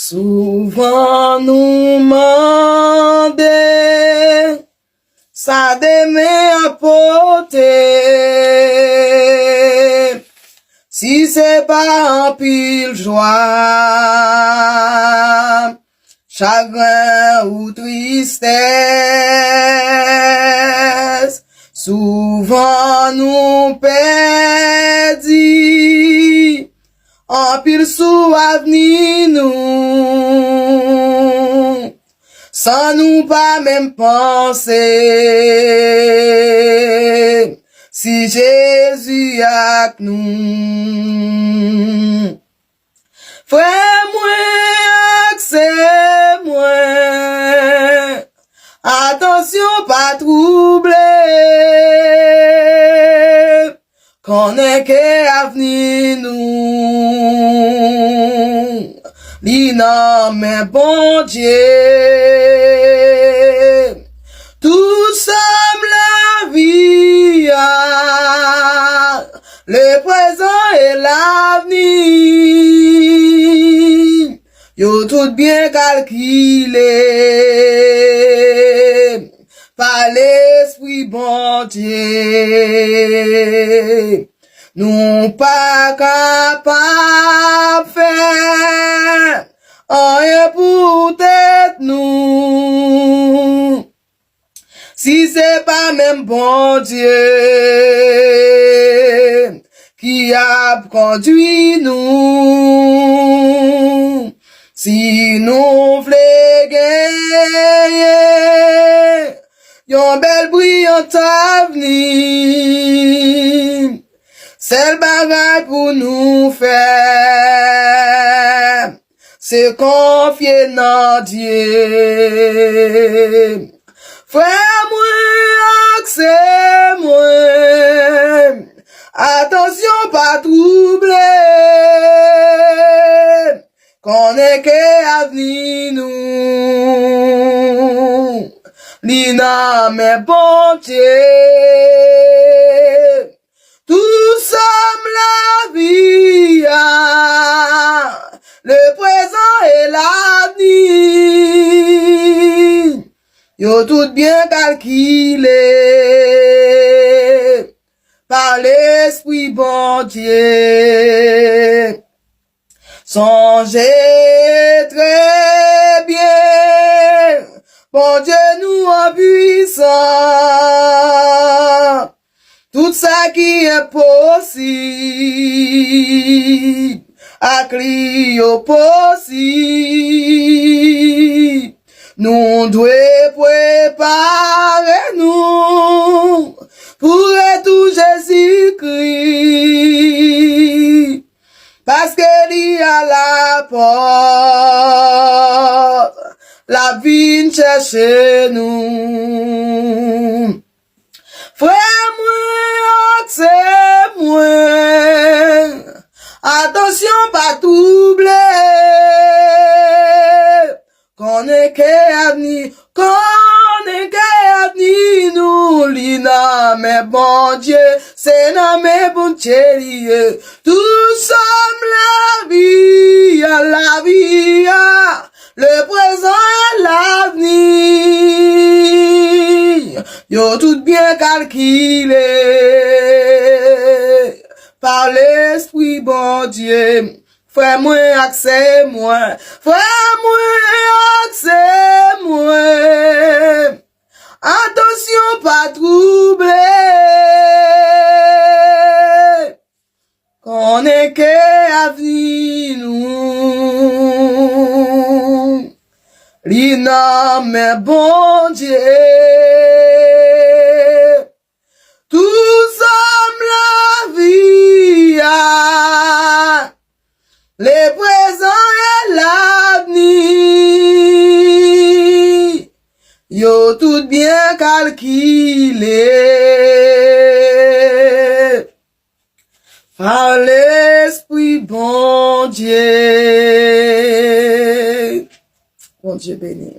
Souvent nous mandons ça demain à porter. Si c'est pas en pile joie, chagrin ou tristesse, souvent nous perdit en pile sous avenir nous, sans nous pas même penser, si Jésus avec nous. Frère moi, c'est moi, attention pas troubler, qu'on est que avenir nous, l'ina mais bon Dieu, tout semble la vie, le présent et l'avenir, yo tout bien calculé, par l'esprit bon Dieu. Nous pas capables faire rien pour tête nous. Si c'est pas même bon Dieu qui a conduit nous, si nous voulons gagner yon bel brillant avenir, c'est le bagage pour nous faire, c'est confier dans Dieu. Frère moi, c'est moi, attention pas troubler, qu'on est que avenir nous, l'ina mais bon Dieu, tout semble la vie, le présent et l'avenir, yo tout bien calculé, par l'esprit bon Dieu. Songez très bien, bon Dieu nous en puissant, tout ça qui est possible, à crier possible, nous devons préparer nous pour tout Jésus-Christ, parce qu'il y a la porte, la vie cherche nous. Frère moi, c'est moi, attention pas troubler, qu'on est que avenir, nous, l'ina, mais bon Dieu, c'est non, mais bon Dieu, tout semble la vie, le présent et l'avenir, yo tout bien calculé, par l'esprit bon Dieu. Frère moi, accès moi, frère moi, accès moi, attention pas troubler, qu'on est que avenir nous, l'ina mais bon Dieu, tout semble la vie, le présent et l'avenir, yo tout bien calculé, par l'esprit bon Dieu. Bon Dieu béni.